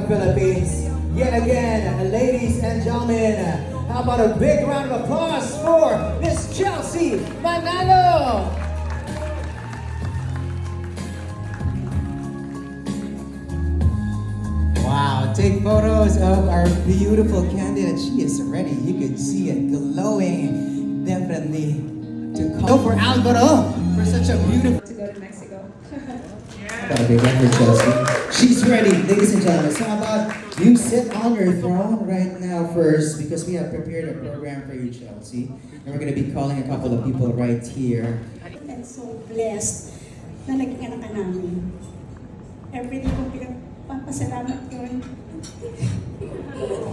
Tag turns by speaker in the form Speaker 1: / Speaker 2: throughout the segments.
Speaker 1: Philippines. Yet again, ladies and gentlemen, how about a big round of applause for Miss Chelsea Manalo? Wow, take photos of our beautiful candidate. She is ready. You can see it glowing. Definitely to call for Alvaro for such a beautiful.
Speaker 2: To go to Mexico.
Speaker 1: Got a big one for Chelsea. She's ready, ladies and gentlemen. So how about you sit on your throne right now first, because we have prepared a program for you, Chelsea. And we're going to be calling a couple of people right here.
Speaker 3: And so blessed na naging anak ka namin. Everyday kong pinagpapasalamat yun.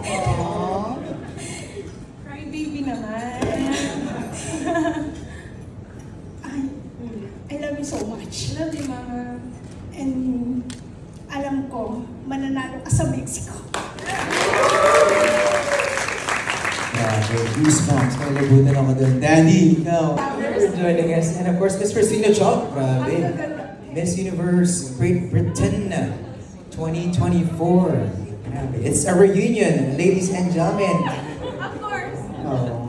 Speaker 2: Aww. Cry baby naman.
Speaker 3: I love you so much.
Speaker 2: Love you, Mama.
Speaker 3: And alam ko, mananalo ka sa Mexico.
Speaker 1: Grabe, goosebumps. Nalabutan ako doon. Daddy, ikaw. Thanks for joining us. And of course, Miss Christina Chok. Grabe. Miss Universe Great Britain 2024. Grabe. It's a reunion, ladies and gentlemen.
Speaker 2: Of course.
Speaker 1: Oh.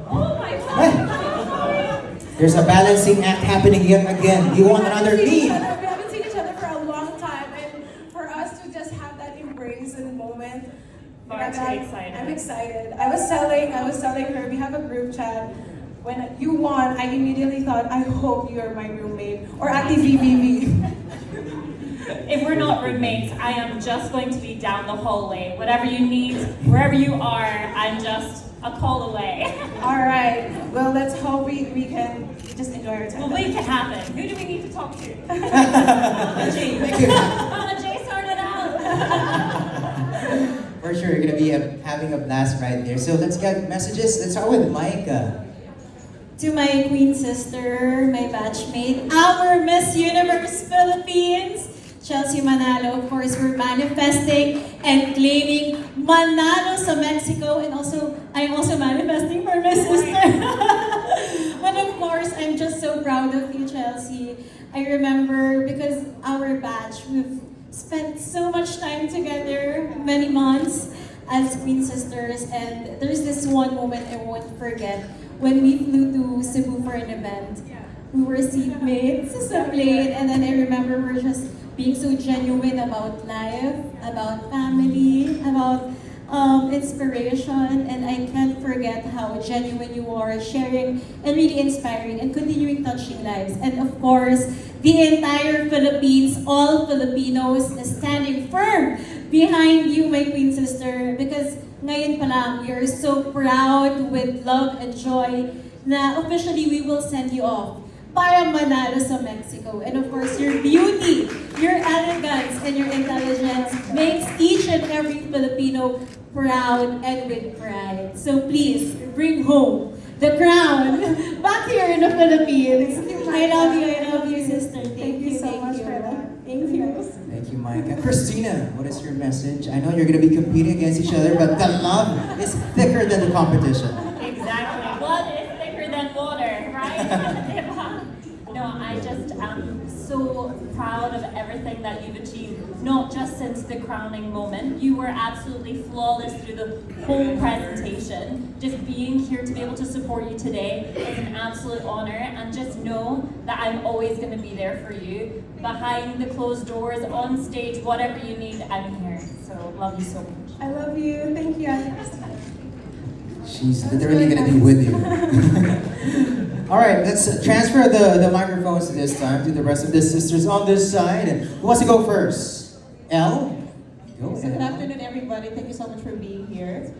Speaker 2: Oh my God.
Speaker 1: Hey. There's a balancing act happening yet again. You want another lead?
Speaker 2: We haven't seen each other for a long time, and for us to just have that embrace in the moment.
Speaker 4: I'm excited.
Speaker 2: I'm excited. I was telling her, we have a group chat. When you won, I immediately thought, I hope you are my roommate. Or Ate VVV.
Speaker 4: If we're not roommates, I am just going to be down the hallway. Whatever you need, wherever you are, I'm just a call away.
Speaker 2: Alright, well let's hope we can just enjoy our time.
Speaker 4: We'll make it happen. Who do we need to talk to?
Speaker 1: Jay.
Speaker 4: Jay started out.
Speaker 1: For sure, you're going to be having a blast right there. So let's get messages. Let's start with Micah.
Speaker 5: To my queen sister, my batchmate, our Miss Universe Philippines, Chelsea Manalo. Of course, we're manifesting and claiming Manalo sa Mexico, and also I'm also manifesting for my sister. But of course, I'm just so proud of you, Chelsea. I remember because our batch, we've spent so much time together, many months as queen sisters, and there's this one moment I won't forget. When we flew to Cebu for an event, we were seatmates sa plane, and then I remember we're just being so genuine about life, about family, about inspiration, and I can't forget how genuine you are, sharing and really inspiring and continuing touching lives. And of course, the entire Philippines, all Filipinos, is standing firm behind you, my queen sister, because ngayon pa lang, we are so proud with love and joy na officially we will send you off para manalo sa Mexico. And of course, your beauty, your elegance, and your intelligence makes each and every Filipino proud and with pride. So please, bring home the crown back here in the Philippines. I love you, sister.
Speaker 3: Thank you so much for that.
Speaker 5: Thank you.
Speaker 1: Thank you, Micah. Christina, what is your message? I know you're going to be competing against each other, but the love is thicker than the competition.
Speaker 4: Exactly. Blood is thicker than water, right? No, I just am so proud of everything that you've achieved, not just since the crowning moment. You were absolutely flawless through the whole presentation. Just being here to be able to support you today is an absolute honor, and just know that I'm always going to be there for you. Behind the closed doors, on stage, whatever you need, I'm here. So, love you so much.
Speaker 2: I love you. Thank you, Ate Christina.
Speaker 1: She's literally going to be with you. All right, let's transfer the microphones this time to the rest of the sisters on this side. Who wants to go first? Elle? Go
Speaker 6: So good
Speaker 1: ahead.
Speaker 6: afternoon, everybody. Thank you so much for being here.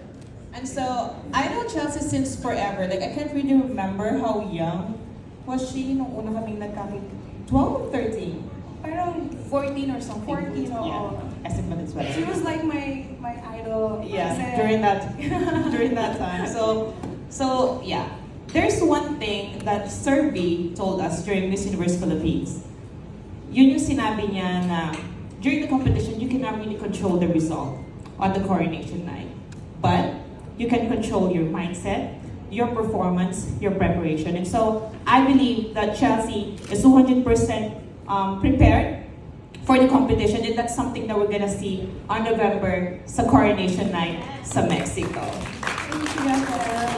Speaker 6: And so, I know Chelsea since forever. Like, I can't really remember how young was she nung una kaming nagkakit. 12 or 13?
Speaker 2: Parang 14 or something.
Speaker 6: 14,
Speaker 2: oo.
Speaker 6: yeah. Estimate is what.
Speaker 2: She was like my idol.
Speaker 6: Yeah,
Speaker 2: Kasi-
Speaker 6: during that time. So yeah. There's one thing that Survey told us during Miss Universe Philippines. Yun yung sinabi niya na during the competition, you cannot really control the result on the coronation night. But you can control your mindset, your performance, your preparation. And so I believe that Chelsea is 200% prepared for the competition, and that's something that we're gonna see on November sa Coronation Night sa Mexico.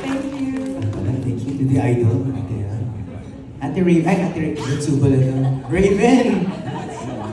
Speaker 2: Thank you.
Speaker 1: Thank you to the idol. Ate Raven, ay Ate Raven, Jutsu pala to. Raven!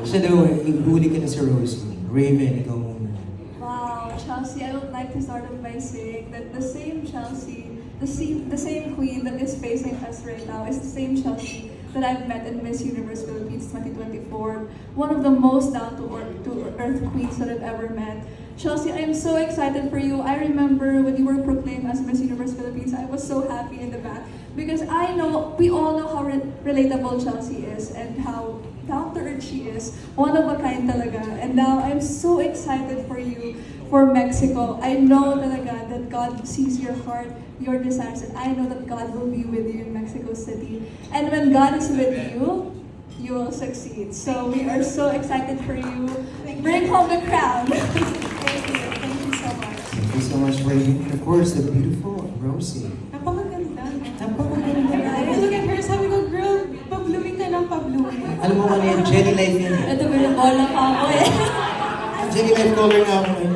Speaker 1: Siya daw, ihuli ka na sa Rosie. Raven, ikaw muna.
Speaker 7: Wow, Chelsea, I would like to start off by saying that the same Chelsea, the same queen that is facing us right now is the same Chelsea that I've met in Miss Universe Philippines 2024. One of the most down-to-earth queens that I've ever met. Chelsea, I am so excited for you. I remember when you were proclaimed as Miss Universe Philippines, I was so happy in the back because I know, we all know how relatable Chelsea is and how down-to-earth she is. One of a kind talaga. And now I'm so excited for you for Mexico. I know talaga that God sees your heart, your desires, and I know that God will be with you in Mexico City. And when God is with you, you will succeed. So we are so excited for you. Bring home the crown. Thank you. Thank you so much.
Speaker 1: Thank you so much, Raven. And of course, the beautiful Rosie.
Speaker 2: Napakaganda.
Speaker 1: Napakaganda.
Speaker 2: I look at her, sabi ko, girl, pa-blooming ka ng pa-blooming.
Speaker 1: Alam mo ano yan, Jenny Life yan.
Speaker 4: Ito binabola pa ako eh.
Speaker 1: Jenny Life color nga ako eh.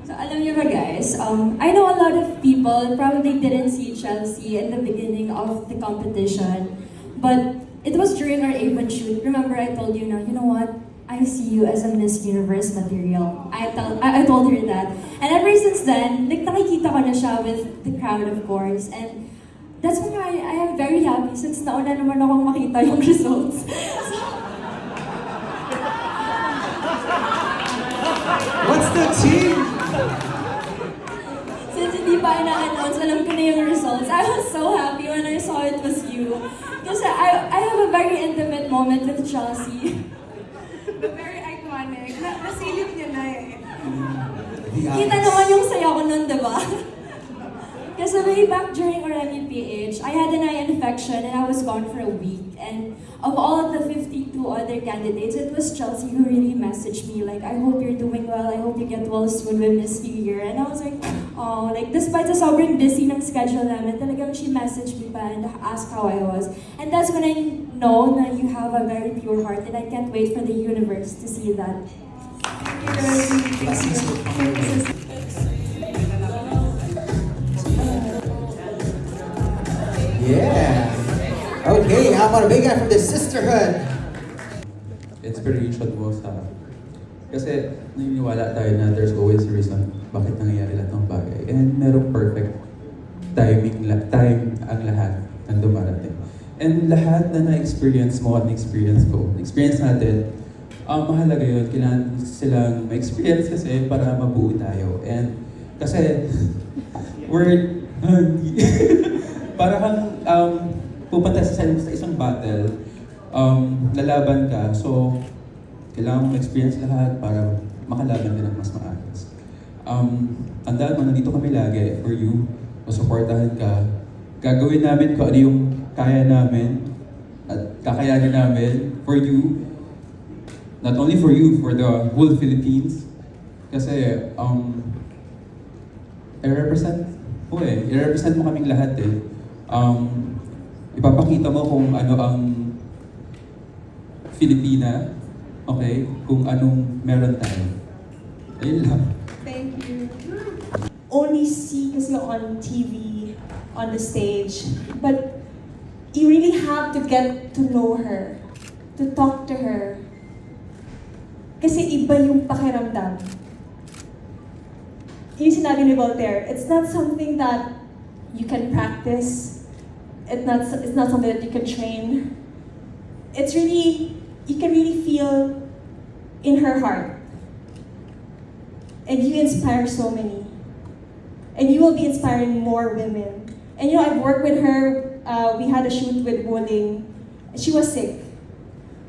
Speaker 8: So alam niyo ba guys, I know a lot of people probably didn't see Chelsea in the beginning of the competition, but it was during our Avon shoot. Remember I told you na, you know what? I see you as a Miss Universe material. I told her that. And ever since then, like nakikita ko na siya with the crowd of course. And that's why I am very happy since nauna naman akong makita yung results.
Speaker 1: What's the team?
Speaker 8: Since hindi pa ina-announce, alam ko na yung results. I was so happy when I saw it was you. Kasi I have a very intimate moment with Chelsea.
Speaker 2: Very iconic. Nasilip niya na eh.
Speaker 8: Kita naman yung saya ko nun, diba? Kasi way back during Oremi PH, I had an eye infection and I was gone for a week. And of all of the 52 other candidates, it was Chelsea who really messaged me like, I hope you're doing well, I hope you get well soon, we miss you here. And I was like, oh, like despite the sobrang busy ng schedule namin, talagang she messaged me pa and asked how I was. And that's when I know that you have a very pure heart and I can't wait for the universe to see that.
Speaker 1: Yeah. Okay, how about a big guy from the Sisterhood?
Speaker 9: Inspiration mo sa... Kasi naniniwala tayo na there's always a reason bakit nangyayari lahat ng bagay. And merong perfect time ang lahat ng dumarating. And lahat na na-experience mo at na-experience ko, experience natin, mahalaga yun. Kailangan silang ma-experience kasi para mabuo tayo. And kasi, we're... para kang pupunta sa isang battle, lalaban ka. So, kailangan mo experience lahat para makalaban ka ng mas maayos. Tandaan mo, nandito kami lagi for you. Masuportahan ka. Gagawin namin kung ano yung kaya namin at kakayanin namin for you. Not only for you, for the whole Philippines. Kasi, i-represent mo kaming lahat eh. Ipapakita mo kung ano ang Filipina, okay? Kung anong meron tayo. Ayun lang.
Speaker 2: Thank you.
Speaker 10: Only see kasi on TV, on the stage, but you really have to get to know her, to talk to her. Kasi iba yung pakiramdam. Yung sinabi ni Voltaire, it's not something that you can practice. It's not something that you can train. It's really, you can really feel in her heart. And you inspire so many. And you will be inspiring more women. And you know, I've worked with her, we had a shoot with Wuling. She was sick.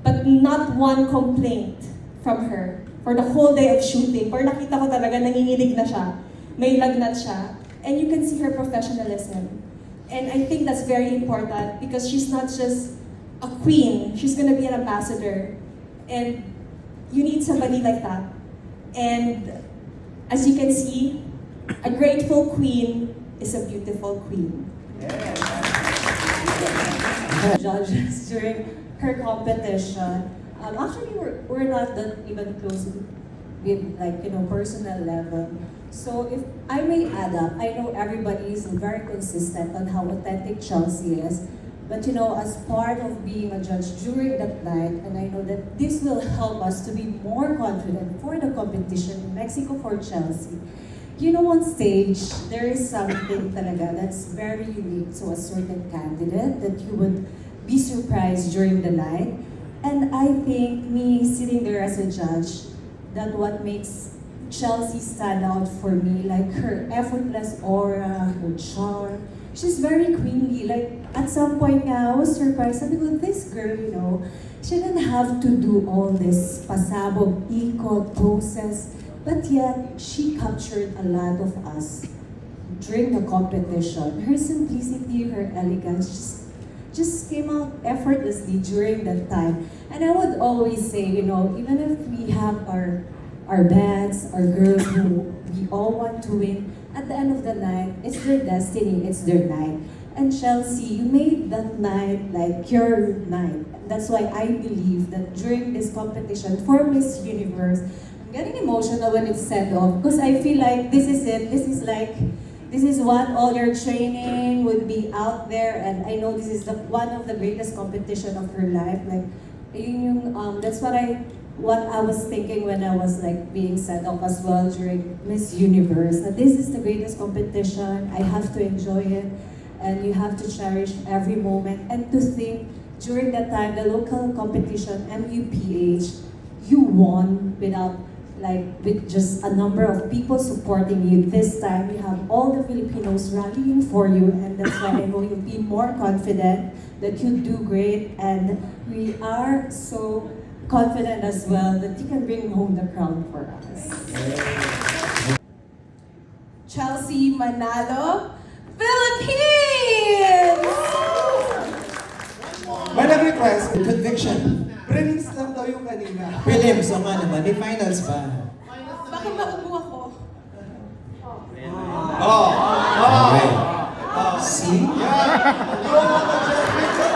Speaker 10: But not one complaint from her for the whole day of shooting. Pero nakita ko talaga, nanginginig na siya. May lagnat siya. And you can see her professionalism. And I think that's very important because she's not just a queen, she's gonna be an ambassador. And you need somebody like that. And as you can see, a grateful queen is a beautiful queen.
Speaker 1: Yeah.
Speaker 11: judges during her competition. Actually, we're not that even close with like, you know, personal level. So if I may add up, I know everybody is very consistent on how authentic Chelsea is. But you know, as part of being a judge during that night, and I know that this will help us to be more confident for the competition in Mexico for Chelsea. You know, on stage, there is something talaga that's very unique to a certain candidate that you would be surprised during the night. And I think me sitting there as a judge, that what makes Chelsea stand out for me, like her effortless aura, her charm. She's very queenly. Like at some point I was surprised. Sabi ko, this girl, you know, she didn't have to do all this pasabog, ikot, poses, but yet she captured a lot of us during the competition. Her simplicity, her elegance, just came out effortlessly during that time. And I would always say, you know, even if we have our bands, our girls who we all want to win, at the end of the night, it's their destiny, it's their night. And Chelsea, you made that night like your night. That's why I believe that during this competition for Miss Universe, I'm getting emotional when it's said off because I feel like this is it. This is what all your training would be out there, and I know this is one of the greatest competition of her life. Like, that's what I was thinking when I was like being sent off as well during Miss Universe. That this is the greatest competition. I have to enjoy it, and you have to cherish every moment. And to think during that time, the local competition MUPH, you won with just a number of people supporting you. This time, you have all the Filipinos rallying for you, and that's why I know you'll be more confident that you do great. And we are so confident as well that you can bring home the crown for us.
Speaker 2: Chelsea Manalo, Philippines!
Speaker 1: Madam request, conviction.
Speaker 12: Prelims lang daw yung kanina.
Speaker 1: Prelims, o nga naman, may finals pa.
Speaker 2: Baka maubo ako.
Speaker 1: Okay. See?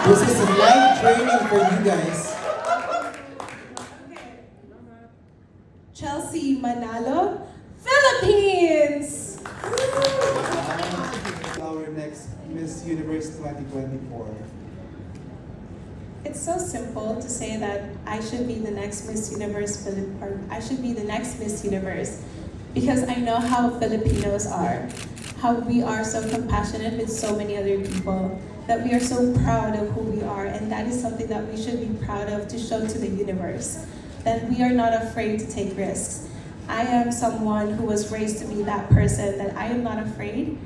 Speaker 1: This is a live training for you guys.
Speaker 2: Chelsea Manalo, Philippines!
Speaker 12: Our next Miss Universe 2024.
Speaker 2: It's so simple to say that I should be the next Miss Universe or I should be the next Miss Universe because I know how Filipinos are, how we are so compassionate with so many other people, that we are so proud of who we are, and that is something that we should be proud of to show to the universe, that we are not afraid to take risks. I am someone who was raised to be that person, that I am not afraid,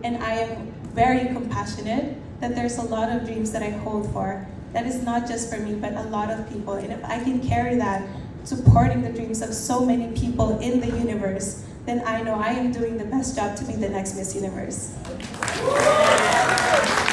Speaker 2: and I am very compassionate, that there's a lot of dreams that I hold for. That is not just for me, but a lot of people. And if I can carry that, supporting the dreams of so many people in the universe, then I know I am doing the best job to be the next Miss Universe.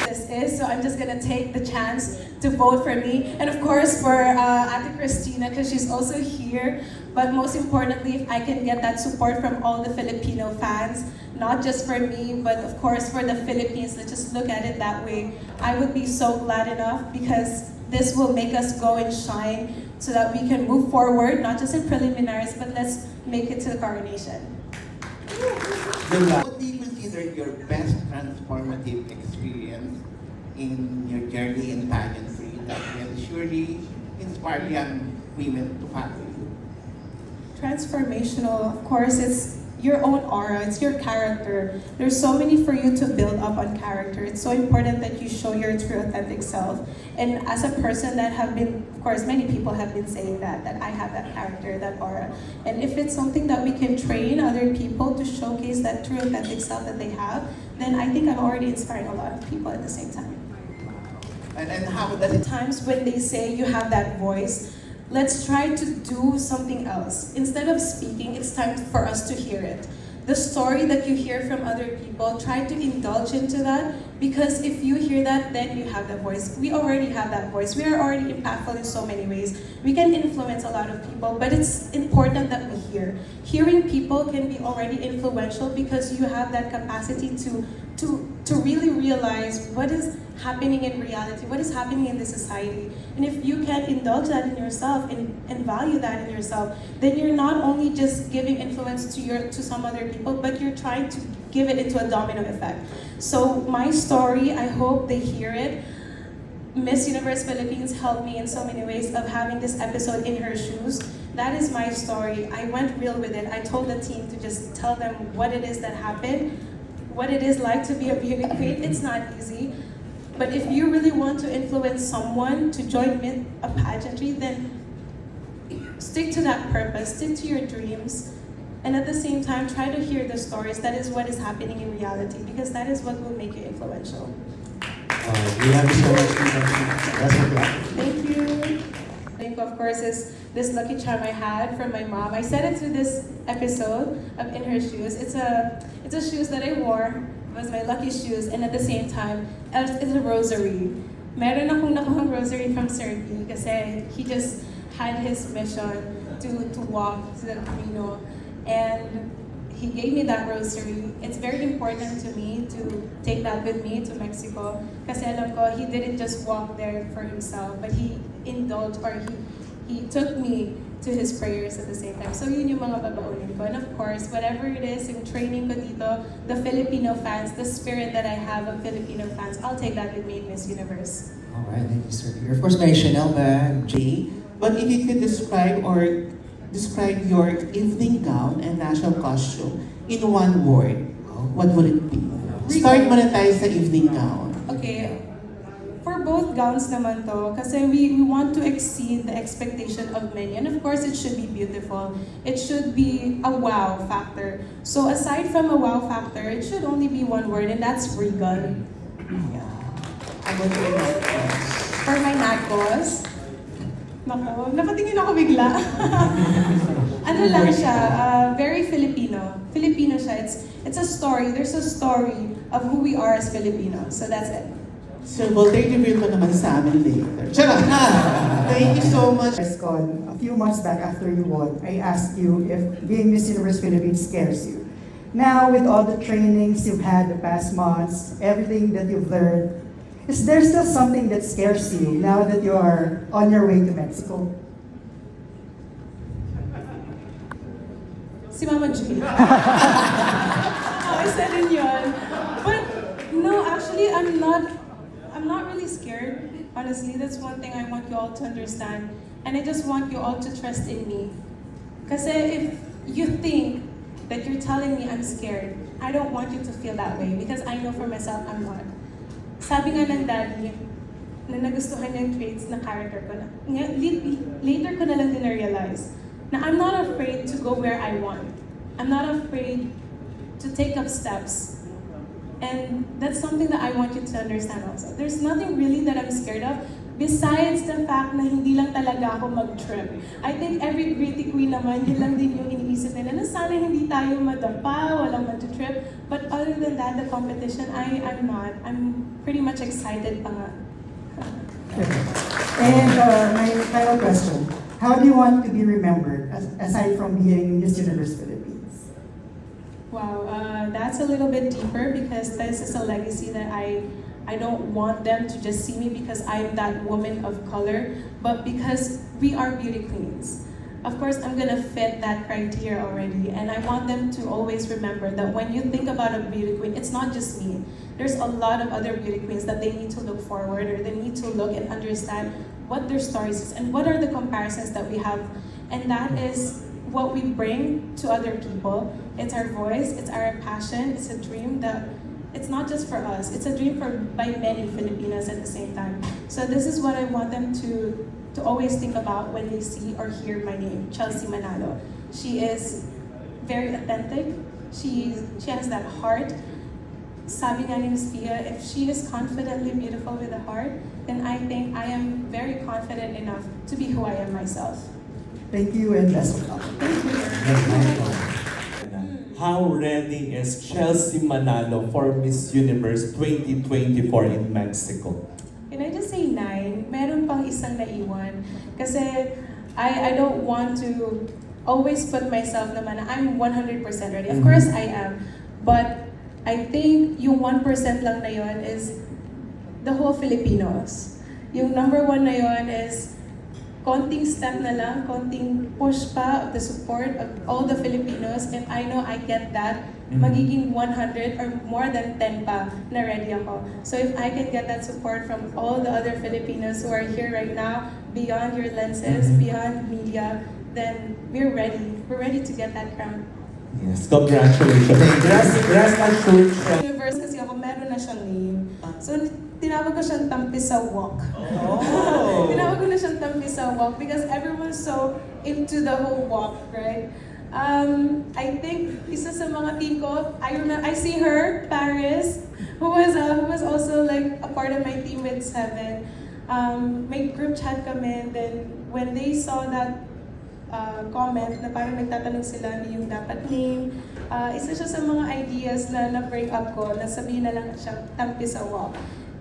Speaker 2: This is, so I'm just gonna take the chance to vote for me. And of course for Ate Christina, because she's also here. But most importantly, if I can get that support from all the Filipino fans, not just for me, but of course for the Philippines, let's just look at it that way. I would be so glad enough because this will make us go and shine so that we can move forward, not just in preliminaries, but let's make it to the coronation.
Speaker 13: What do you consider your best transformative experience in your journey in pageantry that will surely inspire young women to follow you?
Speaker 2: Transformational, of course, it's your own aura, it's your character. There's so many for you to build up on character. It's so important that you show your true authentic self. And as a person that have been, of course, many people have been saying that I have that character, that aura. And if it's something that we can train other people to showcase that true authentic self that they have, then I think I'm already inspiring a lot of people at the same time.
Speaker 13: And how does it...
Speaker 2: Times when they say you have that voice, let's try to do something else. Instead of speaking, it's time for us to hear it. The story that you hear from other people, try to indulge into that, because if you hear that, then you have that voice. We already have that voice. We are already impactful in so many ways. We can influence a lot of people, but it's important that we hear. Hearing people can be already influential because you have that capacity to really realize what is happening in reality, what is happening in the society. And if you can indulge that in yourself and value that in yourself, then you're not only just giving influence to some other people, but you're trying to give it into a domino effect. So my story, I hope they hear it. Miss Universe Philippines helped me in so many ways of having this episode in her shoes. That is my story. I went real with it. I told the team to just tell them what it is that happened, what it is like to be a beauty queen. It's not easy. But if you really want to influence someone to join a pageantry, then stick to that purpose, stick to your dreams, and at the same time, try to hear the stories. That is what is happening in reality, because that is what will make you influential.
Speaker 1: We love you so much. Best of luck.
Speaker 2: Thank you. I think, of course, is this lucky charm I had from my mom. I said it to this episode of In Her Shoes. It's a shoes that I wore. It was my lucky shoes, and at the same time, it's a rosary. Meron akong nakahang rosary from Sir V kasi he just had his mission to walk to the Camino, and he gave me that rosary. It's very important to me to take that with me to Mexico kasi alam ko he didn't just walk there for himself, but he indulged, or he took me to his prayers at the same time. So yun yung mga babaunin ko. And of course, whatever it is, yung training ko dito, the Filipino fans, the spirit that I have of Filipino fans, I'll take that with me in Miss Universe.
Speaker 1: Alright, thank you, Sir. Of course, may Chanel bag, Jay.
Speaker 13: But if you could describe your evening gown and national costume in one word, what would it be? Start muna tayo sa evening gown.
Speaker 2: Okay, for both gowns naman to, kasi we want to exceed the expectation of many. And of course, it should be beautiful. It should be a wow factor. So aside from a wow factor, it should only be one word, and that's regal. Yeah. For my nakos, napatingin ako bigla. Ano lang siya, very Filipino. Filipino siya. It's a story. There's a story of who we are as Filipinos. So that's it.
Speaker 13: So, we'll take the reveal mo naman sa amin later. Charot! Thank you so much.
Speaker 14: A few months back after you won, I asked you if being Miss Universe Philippines scares you. Now, with all the trainings you've had the past months, everything that you've learned, is there still something that scares you now that you are on your way to Mexico?
Speaker 2: Si Mama G. I said it yun. But no, actually, I'm not really scared. Honestly, that's one thing I want you all to understand. And I just want you all to trust in me. Kasi if you think that you're telling me I'm scared, I don't want you to feel that way, because I know for myself I'm not. Sabi nga ng daddy, na nagustuhan niya yung traits na character ko na. Later ko na lang din na-realize na I'm not afraid to go where I want. I'm not afraid to take up steps. And that's something that I want you to understand also. There's nothing really that I'm scared of besides the fact na hindi lang talaga ako mag-trip. I think every beauty queen naman, yun lang din yung iniisip nila na sana hindi tayo madapa, walang mag-trip. But other than that, the competition, I'm not. I'm pretty much excited pa nga.
Speaker 14: And my final question, how do you want to be remembered aside from being Miss Universe Philippines?
Speaker 2: Wow, that's a little bit deeper, because this is a legacy that I don't want them to just see me because I'm that woman of color, but because we are beauty queens. Of course, I'm gonna fit that criteria already, and I want them to always remember that when you think about a beauty queen, it's not just me. There's a lot of other beauty queens that they need to look forward, or they need to look and understand what their stories is and what are the comparisons that we have, and that is what we bring to other people. It's our voice, it's our passion, it's a dream that it's not just for us, it's a dream by many Filipinas at the same time. So this is what I want them to always think about when they see or hear my name, Chelsea Manalo. She is very authentic, she has that heart. Sabi nga ni Ms. Pia, if she is confidently beautiful with a heart, then I think I am very confident enough to be who I am myself.
Speaker 14: Thank you and best of luck.
Speaker 15: How ready is Chelsea Manalo for Miss Universe 2024 in Mexico?
Speaker 2: Can I just say 9? Meron pang isang naiwan. Kasi I don't want to always put myself naman na I'm 100% ready. Of course I am. But I think yung 1% lang na yun is the whole Filipinos. Yung number one na yun is konting step na lang, konting push pa of the support of all the Filipinos, and I know I get that. Magiging 100 or more than 10 pa na ready ako. So if I can get that support from all the other Filipinos who are here right now, beyond your lenses, beyond media, then we're ready. We're ready to get that crown.
Speaker 15: Yes, congratulations. Rest assured.
Speaker 2: Universe kasi ako, meron na siyang name. So tinawag ko siyang Tampisa Walk. Tinawag ko na siyang Tampisa Walk because everyone's so into the whole walk, right? I think isa sa mga team ko, I see her, Paris, who was also like a part of my team with Seven. May group chat kami, then when they saw that comment na parang nagtatanong sila ni yung dapat name, isa siya sa mga ideas na na-bring up ko, na sabihin na lang siyang Tampisa Walk.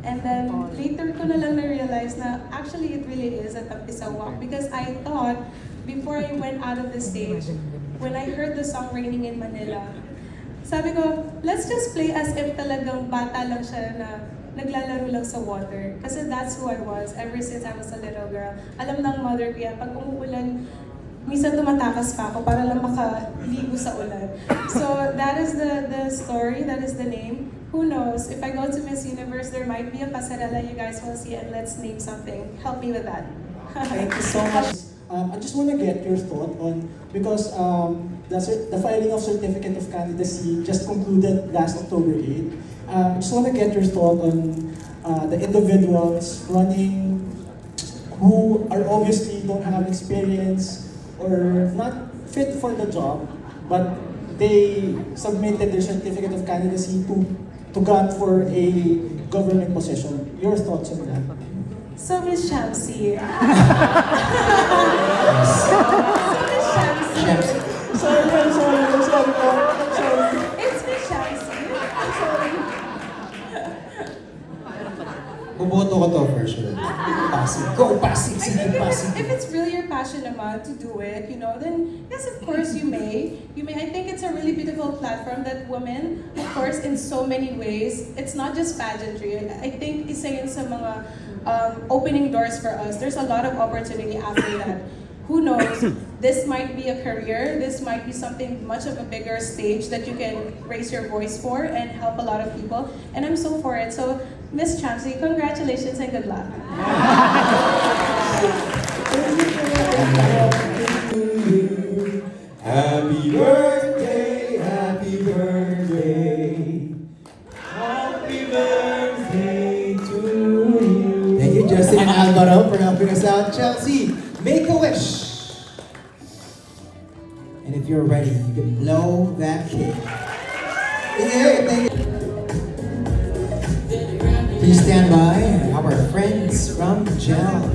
Speaker 2: And then later ko na lang na-realize na actually it really is a Tampisa Walk because I thought before I went out of the stage, when I heard the song Raining in Manila, sabi ko, let's just play as if talagang bata lang siya na naglalaro lang sa water. Kasi that's who I was ever since I was a little girl. Alam ng mother ko yan, pag umuulan, minsan tumatakas pa ako para lang makaligo sa ulan. So that is the story, that is the name. Who knows, if I go to Miss Universe, there might be a pasarela you guys will see and let's name something. Help me with that.
Speaker 16: Thank you so much. I just want to get your thought on, because the filing of Certificate of Candidacy just concluded last October 8. I just want to get your thought on the individuals running who are obviously don't have experience or not fit for the job, but they submitted their Certificate of Candidacy to gun for a government position. Your thoughts on that?
Speaker 2: So Miss Shamsi.
Speaker 16: Sorry.
Speaker 2: It's Miss Shamsi.
Speaker 1: Buboto ko to for sure. Pasig. Go Pasig! Sige Pasig!
Speaker 2: If it's really your passion naman to do it, then yes, of course you may. I think it's a really beautiful platform that women, of course, in so many ways, it's not just pageantry. I think isa yun sa mga opening doors for us. There's a lot of opportunity after that. Who knows? This might be a career. This might be something much of a bigger stage that you can raise your voice for and help a lot of people. And I'm so for it. So, Miss Chamsi, congratulations and good luck.
Speaker 1: Happy birthday, happy birthday, happy birthday to you. Thank you, Justin and Alvaro, for helping us out. Chelsea, make a wish. And if you're ready, you can blow that cake. Yeah, thank you. Please stand by, our friends from Gel.